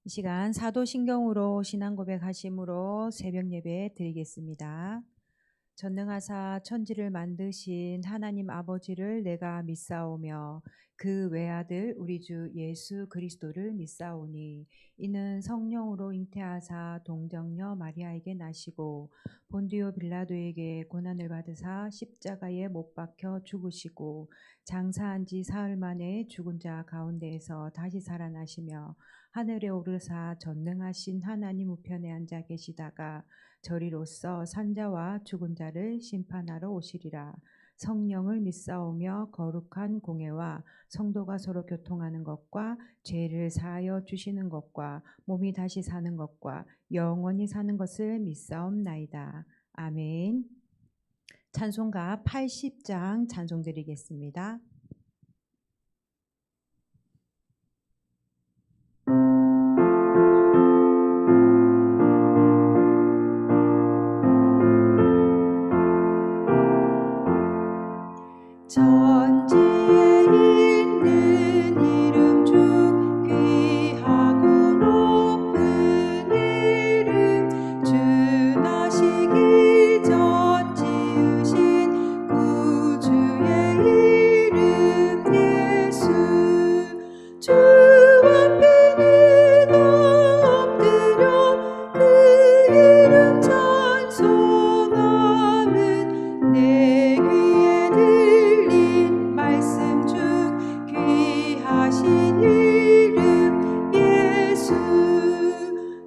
이 시간 사도신경으로 신앙 고백하심으로 새벽 예배 드리겠습니다. 전능하사 천지를 만드신 하나님 아버지를 내가 믿사오며 그 외아들 우리 주 예수 그리스도를 믿사오니 이는 성령으로 잉태하사 동정녀 마리아에게 나시고 본디오 빌라도에게 고난을 받으사 십자가에 못 박혀 죽으시고 장사한 지 사흘 만에 죽은 자 가운데에서 다시 살아나시며 하늘에 오르사 전능하신 하나님 우편에 앉아 계시다가 저리로서 산자와 죽은 자를 심판하러 오시리라. 성령을 믿사오며 거룩한 공회와 성도가 서로 교통하는 것과 죄를 사하여 주시는 것과 몸이 다시 사는 것과 영원히 사는 것을 믿사옵나이다. 아멘. 찬송가 80장 찬송 드리겠습니다. 천지에 있는 이름 중 귀하고 높은 이름 주 나시기 전 지으신 구주의 이름 예수 주 앞에 내가 엎드려 그 이름 찬송함은 내 귀에 들린 말씀 중 귀하신 이름 예수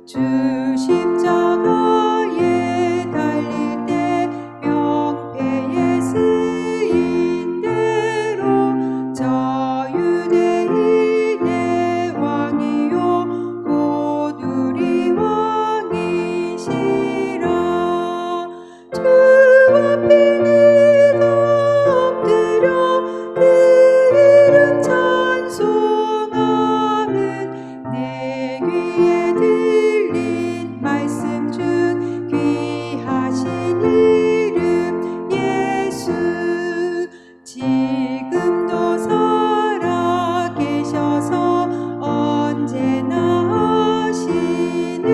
주 십자가에 달릴 때 명패에 쓰인 대로 저 유대인의 왕이요 곧 우리 왕이시라 주 앞에 내가 엎드려 그 이름 찬송함은 내 귀에 들린 말씀 중 귀하신 이름 예수 지금도 살아 계셔서 언제나 하시느니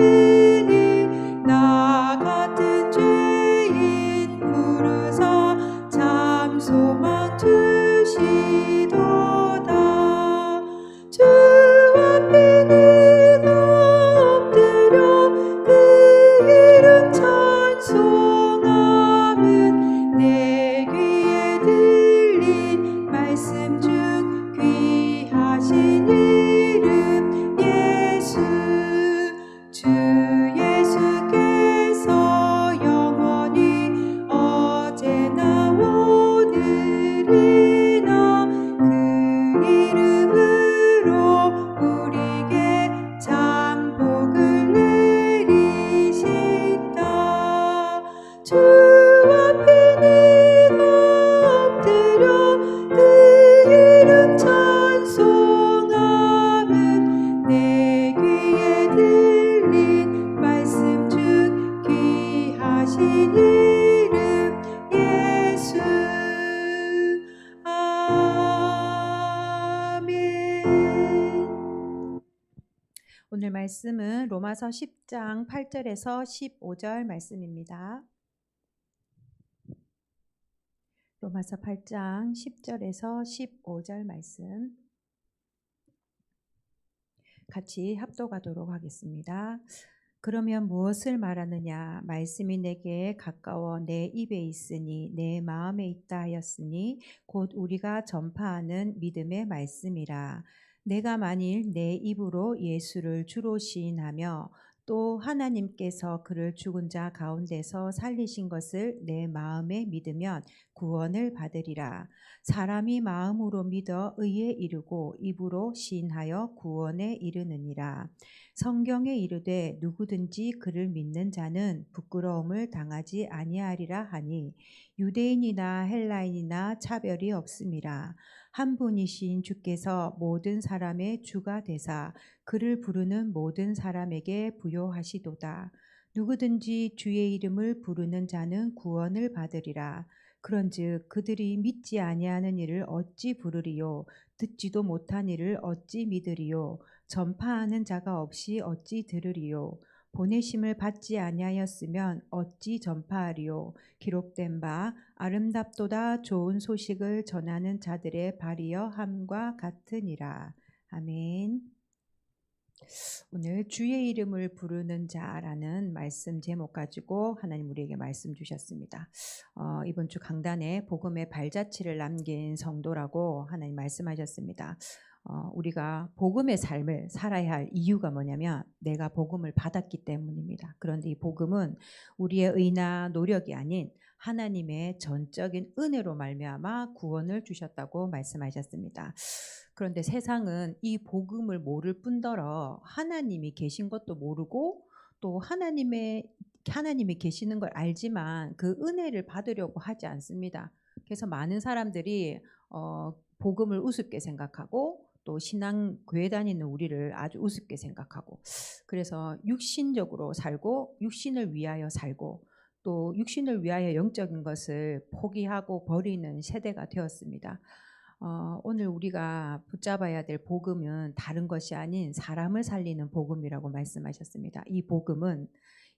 나 같은 죄인 부르사 참 소망 주시도다 주 앞에 내가 엎드려 그 이름 찬송함은 내 귀에 들린 말씀 중 귀하신 이름 예수 주 예수께서 영원히 어제나 오늘이나 그 이름으로 우리에게 참 복을 내리신다 주 앞에 내가 엎드려 그 이름 찬송함은 내 귀에 들린 말씀 중 귀하신 이름 예수 아멘. 오늘 말씀은 로마서 10장 8절에서 15절 말씀입니다. 로마서 8장 10절에서 15절 말씀 같이 합독하도록 하겠습니다. 그러면 무엇을 말하느냐? 말씀이 내게 가까워 내 입에 있으니 내 마음에 있다 하였으니 곧 우리가 전파하는 믿음의 말씀이라. 내가 만일 내 입으로 예수를 주로 시인하며 또 하나님께서 그를 죽은 자 가운데서 살리신 것을 내 마음에 믿으면 구원을 받으리라. 사람이 마음으로 믿어 의에 이르고 입으로 시인하여 구원에 이르느니라. 성경에 이르되 누구든지 그를 믿는 자는 부끄러움을 당하지 아니하리라 하니 유대인이나 헬라인이나 차별이 없음이라. 한 분이신 주께서 모든 사람의 주가 되사 그를 부르는 모든 사람에게 부요하시도다. 누구든지 주의 이름을 부르는 자는 구원을 받으리라. 그런즉 그들이 믿지 아니하는 일을 어찌 부르리요 듣지도 못한 일을 어찌 믿으리요 전파하는 자가 없이 어찌 들으리요 보내심을 받지 아니하였으면 어찌 전파하리요 기록된 바 아름답도다 좋은 소식을 전하는 자들의 발이여 함과 같으니라. 아멘. 오늘 주의 이름을 부르는 자라는 말씀 제목 가지고 하나님 우리에게 말씀 주셨습니다. 이번 주 강단에 복음의 발자취를 남긴 성도라고 하나님 말씀하셨습니다. 우리가 복음의 삶을 살아야 할 이유가 뭐냐면 내가 복음을 받았기 때문입니다. 그런데 이 복음은 우리의 의나 노력이 아닌 하나님의 전적인 은혜로 말미암아 구원을 주셨다고 말씀하셨습니다. 그런데 세상은 이 복음을 모를 뿐더러 하나님이 계신 것도 모르고 또 하나님이 계시는 걸 알지만 그 은혜를 받으려고 하지 않습니다. 그래서 많은 사람들이 복음을 우습게 생각하고 또 신앙 교회 다니는 우리를 아주 우습게 생각하고 그래서 육신적으로 살고 육신을 위하여 살고 또 육신을 위하여 영적인 것을 포기하고 버리는 세대가 되었습니다. 오늘 우리가 붙잡아야 될 복음은 다른 것이 아닌 사람을 살리는 복음이라고 말씀하셨습니다. 이 복음은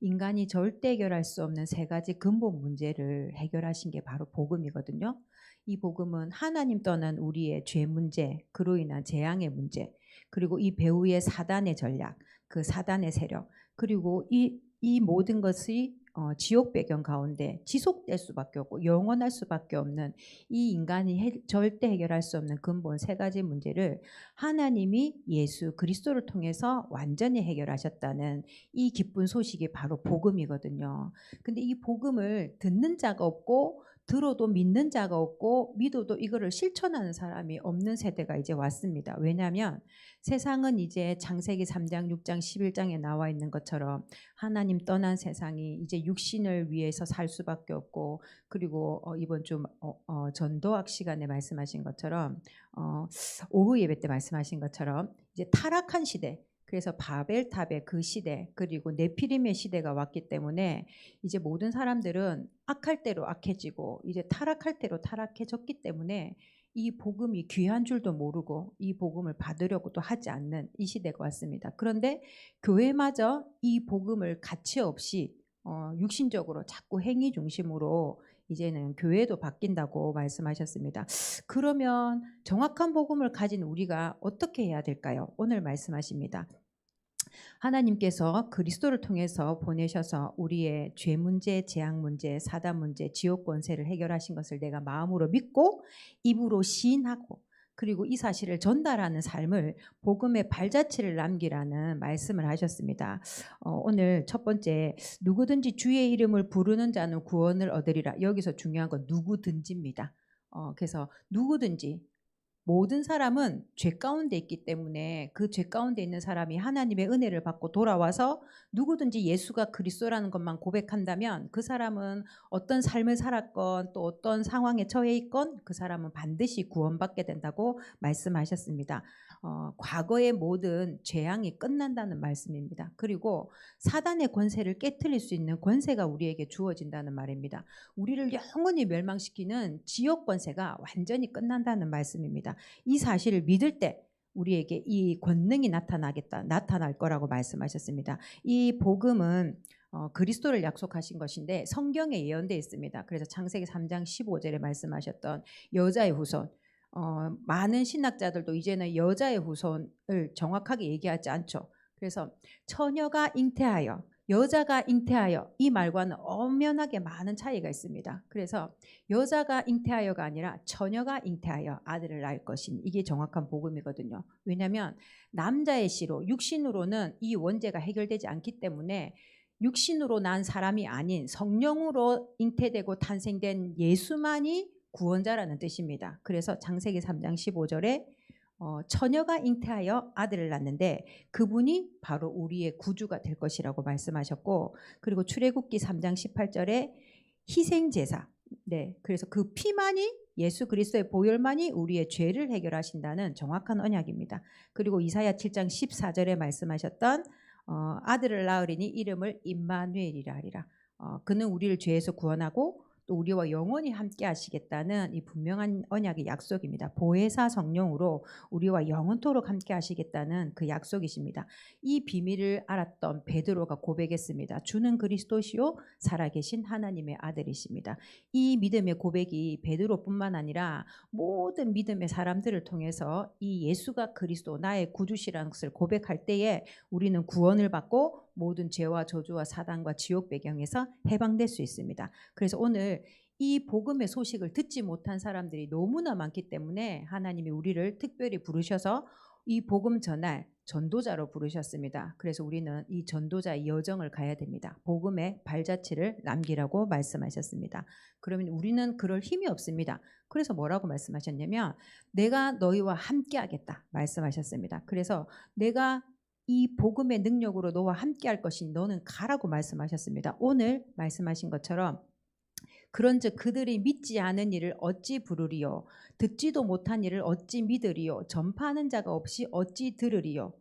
인간이 절대 해결할 수 없는 세 가지 근본 문제를 해결하신 게 바로 복음이거든요. 이 복음은 하나님 떠난 우리의 죄 문제, 그로 인한 재앙의 문제, 그리고 이 배후의 사단의 전략, 그 사단의 세력, 그리고 이 모든 것이 지옥 배경 가운데 지속될 수밖에 없고 영원할 수밖에 없는 이 인간이 절대 해결할 수 없는 근본 세 가지 문제를 하나님이 예수 그리스도를 통해서 완전히 해결하셨다는 이 기쁜 소식이 바로 복음이거든요. 근데 이 복음을 듣는 자가 없고 들어도 믿는 자가 없고 믿어도 이거를 실천하는 사람이 없는 세대가 이제 왔습니다. 왜냐하면 세상은 이제 창세기 3장, 6장, 11장에 나와 있는 것처럼 하나님 떠난 세상이 이제 육신을 위해서 살 수밖에 없고 그리고 이번 주 전도학 시간에 말씀하신 것처럼 오후 예배 때 말씀하신 것처럼 이제 타락한 시대 그래서 바벨탑의 그 시대 그리고 네피림의 시대가 왔기 때문에 이제 모든 사람들은 악할 대로 악해지고 이제 타락할 대로 타락해졌기 때문에 이 복음이 귀한 줄도 모르고 이 복음을 받으려고도 하지 않는 이 시대가 왔습니다. 그런데 교회마저 이 복음을 가치 없이 육신적으로 자꾸 행위 중심으로 이제는 교회도 바뀐다고 말씀하셨습니다. 그러면 정확한 복음을 가진 우리가 어떻게 해야 될까요? 오늘 말씀하십니다. 하나님께서 그리스도를 통해서 보내셔서 우리의 죄 문제, 재앙 문제, 사단 문제, 지옥 권세를 해결하신 것을 내가 마음으로 믿고 입으로 시인하고 그리고 이 사실을 전달하는 삶을 복음의 발자취를 남기라는 말씀을 하셨습니다. 오늘 첫 번째 누구든지 주의 이름을 부르는 자는 구원을 얻으리라. 여기서 중요한 건 누구든지입니다. 그래서 누구든지 모든 사람은 죄 가운데 있기 때문에 그 죄 가운데 있는 사람이 하나님의 은혜를 받고 돌아와서 누구든지 예수가 그리스도라는 것만 고백한다면 그 사람은 어떤 삶을 살았건 또 어떤 상황에 처해 있건 그 사람은 반드시 구원받게 된다고 말씀하셨습니다. 과거의 모든 재앙이 끝난다는 말씀입니다. 그리고 사단의 권세를 깨트릴 수 있는 권세가 우리에게 주어진다는 말입니다. 우리를 영원히 멸망시키는 지옥 권세가 완전히 끝난다는 말씀입니다. 이 사실을 믿을 때 우리에게 이 권능이 나타날 거라고 말씀하셨습니다. 이 복음은 그리스도를 약속하신 것인데 성경에 예언되어 있습니다. 그래서 창세기 3장 15절에 말씀하셨던 여자의 후손 많은 신학자들도 이제는 여자의 후손을 정확하게 얘기하지 않죠. 그래서 처녀가 잉태하여 여자가 잉태하여 이 말과는 엄연하게 많은 차이가 있습니다. 그래서 여자가 잉태하여가 아니라 처녀가 잉태하여 아들을 낳을 것이니 이게 정확한 복음이거든요. 왜냐하면 남자의 씨로 육신으로는 이 원죄가 해결되지 않기 때문에 육신으로 난 사람이 아닌 성령으로 잉태되고 탄생된 예수만이 구원자라는 뜻입니다. 그래서 창세기 3장 15절에 처녀가 잉태하여 아들을 낳는데 그분이 바로 우리의 구주가 될 것이라고 말씀하셨고 그리고 출애굽기 3장 18절에 희생제사 그래서 그 피만이 예수 그리스도의 보혈만이 우리의 죄를 해결하신다는 정확한 언약입니다. 그리고 이사야 7장 14절에 말씀하셨던 아들을 낳으리니 이름을 임마누엘이라 하리라. 그는 우리를 죄에서 구원하고 또 우리와 영원히 함께 하시겠다는 이 분명한 언약의 약속입니다. 보혜사 성령으로 우리와 영원토록 함께 하시겠다는 그 약속이십니다. 이 비밀을 알았던 베드로가 고백했습니다. 주는 그리스도시요 살아계신 하나님의 아들이십니다. 이 믿음의 고백이 베드로뿐만 아니라 모든 믿음의 사람들을 통해서 이 예수가 그리스도 나의 구주시라는 것을 고백할 때에 우리는 구원을 받고 모든 죄와 저주와 사단과 지옥 배경에서 해방될 수 있습니다. 그래서 오늘 이 복음의 소식을 듣지 못한 사람들이 너무나 많기 때문에 하나님이 우리를 특별히 부르셔서 이 복음 전할 전도자로 부르셨습니다. 그래서 우리는 이 전도자의 여정을 가야 됩니다. 복음의 발자취를 남기라고 말씀하셨습니다. 그러면 우리는 그럴 힘이 없습니다. 그래서 뭐라고 말씀하셨냐면 내가 너희와 함께 하겠다 말씀하셨습니다. 그래서 내가 이 복음의 능력으로 너와 함께 할 것이니 너는 가라고 말씀하셨습니다. 오늘 말씀하신 것처럼 그런즉 그들이 믿지 않은 일을 어찌 부르리요 듣지도 못한 일을 어찌 믿으리요 전파하는 자가 없이 어찌 들으리요.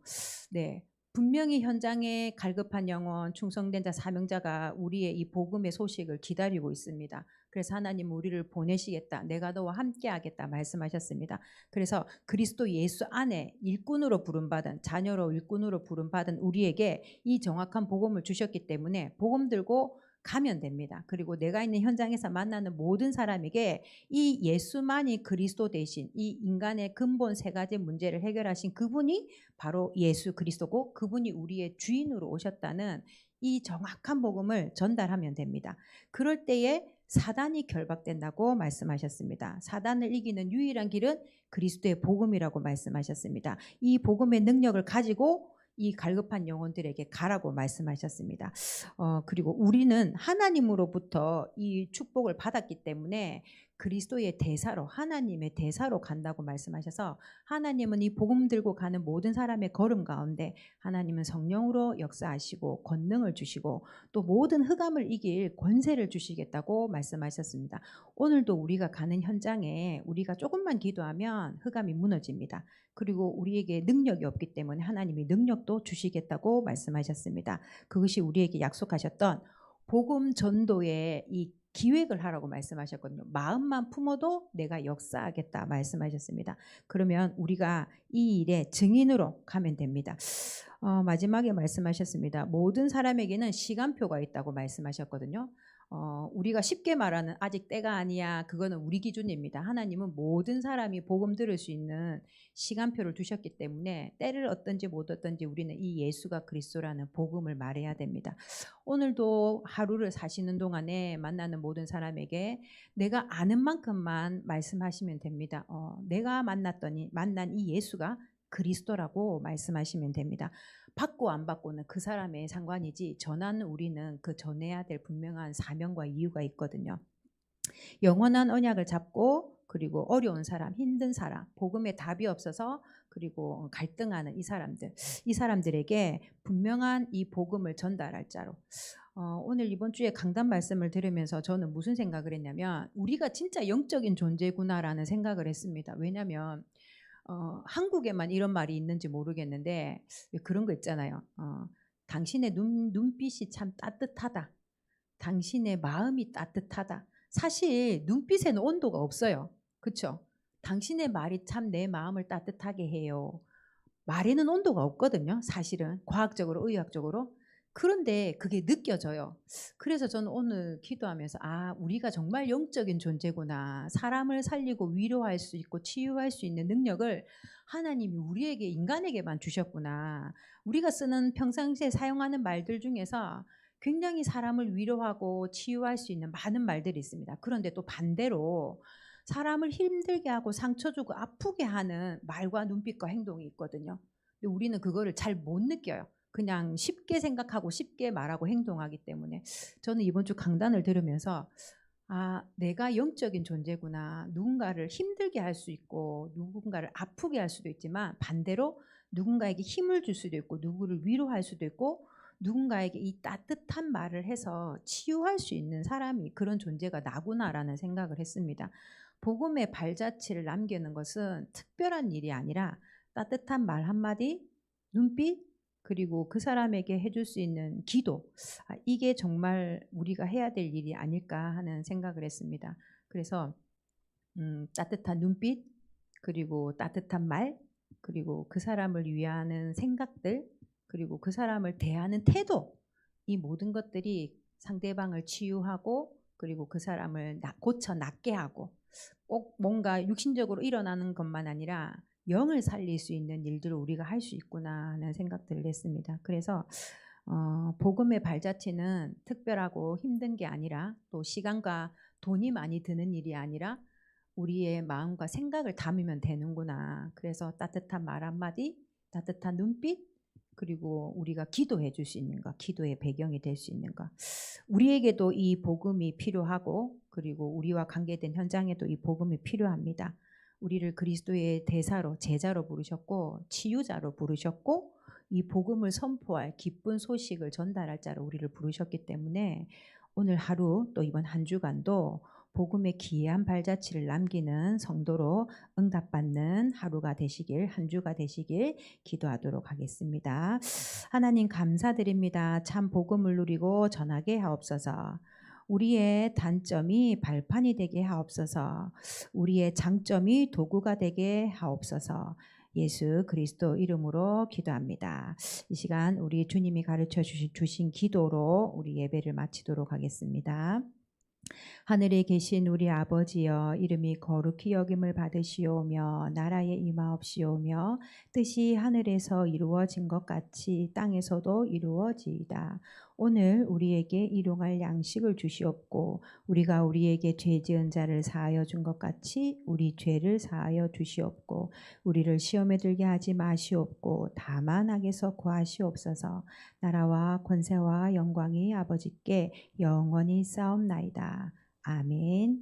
네. 분명히 현장에 갈급한 영혼, 충성된 자, 사명자가 우리의 이 복음의 소식을 기다리고 있습니다. 그래서 하나님 우리를 보내시겠다. 내가 너와 함께 하겠다 말씀하셨습니다. 그래서 그리스도 예수 안에 일꾼으로 부름받은 자녀로 일꾼으로 부름받은 우리에게 이 정확한 복음을 주셨기 때문에 복음 들고 가면 됩니다. 그리고 내가 있는 현장에서 만나는 모든 사람에게 이 예수만이 그리스도 대신 이 인간의 근본 세 가지 문제를 해결하신 그분이 바로 예수 그리스도고 그분이 우리의 주인으로 오셨다는 이 정확한 복음을 전달하면 됩니다. 그럴 때에 사단이 결박된다고 말씀하셨습니다. 사단을 이기는 유일한 길은 그리스도의 복음이라고 말씀하셨습니다. 이 복음의 능력을 가지고 이 갈급한 영혼들에게 가라고 말씀하셨습니다. 그리고 우리는 하나님으로부터 이 축복을 받았기 때문에 그리스도의 대사로 하나님의 대사로 간다고 말씀하셔서 하나님은 이 복음 들고 가는 모든 사람의 걸음 가운데 하나님은 성령으로 역사하시고 권능을 주시고 또 모든 흑암을 이길 권세를 주시겠다고 말씀하셨습니다. 오늘도 우리가 가는 현장에 우리가 조금만 기도하면 흑암이 무너집니다. 그리고 우리에게 능력이 없기 때문에 하나님이 능력도 주시겠다고 말씀하셨습니다. 그것이 우리에게 약속하셨던 복음 전도의 이 기획을 하라고 말씀하셨거든요. 마음만 품어도 내가 역사하겠다 말씀하셨습니다. 그러면 우리가 이 일의 증인으로 가면 됩니다. 마지막에 말씀하셨습니다. 모든 사람에게는 시간표가 있다고 말씀하셨거든요. 우리가 쉽게 말하는 아직 때가 아니야 그거는 우리 기준입니다. 하나님은 모든 사람이 복음 들을 수 있는 시간표를 두셨기 때문에 때를 얻든지 못 얻든지 우리는 이 예수가 그리스도라는 복음을 말해야 됩니다. 오늘도 하루를 사시는 동안에 만나는 모든 사람에게 내가 아는 만큼만 말씀하시면 됩니다. 내가 만난 이 예수가 그리스도라고 말씀하시면 됩니다. 받고 안 받고는 그 사람의 상관이지 전하는 우리는 그 전해야 될 분명한 사명과 이유가 있거든요. 영원한 언약을 잡고 그리고 어려운 사람, 힘든 사람, 복음에 답이 없어서 그리고 갈등하는 이 사람들에게 분명한 이 복음을 전달할 자로. 오늘 이번 주에 강단 말씀을 들으면서 저는 무슨 생각을 했냐면 우리가 진짜 영적인 존재구나라는 생각을 했습니다. 왜냐하면 한국에만 이런 말이 있는지 모르겠는데 그런 거 있잖아요. 당신의 눈빛이 참 따뜻하다. 당신의 마음이 따뜻하다. 사실 눈빛에는 온도가 없어요. 그렇죠? 당신의 말이 참 내 마음을 따뜻하게 해요. 말에는 온도가 없거든요. 사실은 과학적으로 의학적으로. 그런데 그게 느껴져요. 그래서 저는 오늘 기도하면서 우리가 정말 영적인 존재구나. 사람을 살리고 위로할 수 있고 치유할 수 있는 능력을 하나님이 우리에게 인간에게만 주셨구나. 우리가 쓰는 평상시에 사용하는 말들 중에서 굉장히 사람을 위로하고 치유할 수 있는 많은 말들이 있습니다. 그런데 또 반대로 사람을 힘들게 하고 상처 주고 아프게 하는 말과 눈빛과 행동이 있거든요. 근데 우리는 그거를 잘 못 느껴요. 그냥 쉽게 생각하고 쉽게 말하고 행동하기 때문에 저는 이번 주 강단을 들으면서 내가 영적인 존재구나. 누군가를 힘들게 할 수 있고 누군가를 아프게 할 수도 있지만 반대로 누군가에게 힘을 줄 수도 있고 누구를 위로할 수도 있고 누군가에게 이 따뜻한 말을 해서 치유할 수 있는 사람이 그런 존재가 나구나라는 생각을 했습니다. 복음의 발자취를 남기는 것은 특별한 일이 아니라 따뜻한 말 한마디, 눈빛, 그리고 그 사람에게 해줄 수 있는 기도, 이게 정말 우리가 해야 될 일이 아닐까 하는 생각을 했습니다. 그래서 따뜻한 눈빛, 그리고 따뜻한 말, 그리고 그 사람을 위하는 생각들, 그리고 그 사람을 대하는 태도, 이 모든 것들이 상대방을 치유하고, 그리고 그 사람을 고쳐 낫게 하고, 꼭 뭔가 육신적으로 일어나는 것만 아니라 영을 살릴 수 있는 일들을 우리가 할 수 있구나 하는 생각들을 했습니다. 그래서 복음의 발자취는 특별하고 힘든 게 아니라, 또 시간과 돈이 많이 드는 일이 아니라 우리의 마음과 생각을 담으면 되는구나. 그래서 따뜻한 말 한마디, 따뜻한 눈빛, 그리고 우리가 기도해 줄 수 있는 것, 기도의 배경이 될 수 있는 것. 우리에게도 이 복음이 필요하고, 그리고 우리와 관계된 현장에도 이 복음이 필요합니다. 우리를 그리스도의 대사로, 제자로 부르셨고, 치유자로 부르셨고, 이 복음을 선포할 기쁜 소식을 전달할 자로 우리를 부르셨기 때문에 오늘 하루, 또 이번 한 주간도 복음의 기이한 발자취를 남기는 성도로 응답받는 하루가 되시길, 한 주가 되시길 기도하도록 하겠습니다. 하나님 감사드립니다. 참 복음을 누리고 전하게 하옵소서. 우리의 단점이 발판이 되게 하옵소서. 우리의 장점이 도구가 되게 하옵소서. 예수 그리스도 이름으로 기도합니다. 이 시간 우리 주님이 가르쳐 주신 기도로 우리 예배를 마치도록 하겠습니다. 하늘에 계신 우리 아버지여, 이름이 거룩히 여김을 받으시오며 나라에 임하옵시오며 뜻이 하늘에서 이루어진 것 같이 땅에서도 이루어지이다. 오늘 우리에게 일용할 양식을 주시옵고 우리가 우리에게 죄 지은 자를 사하여 준 것 같이 우리 죄를 사하여 주시옵고 우리를 시험에 들게 하지 마시옵고 다만 악에서 구하시옵소서. 나라와 권세와 영광이 아버지께 영원히 싸움나이다. 아멘.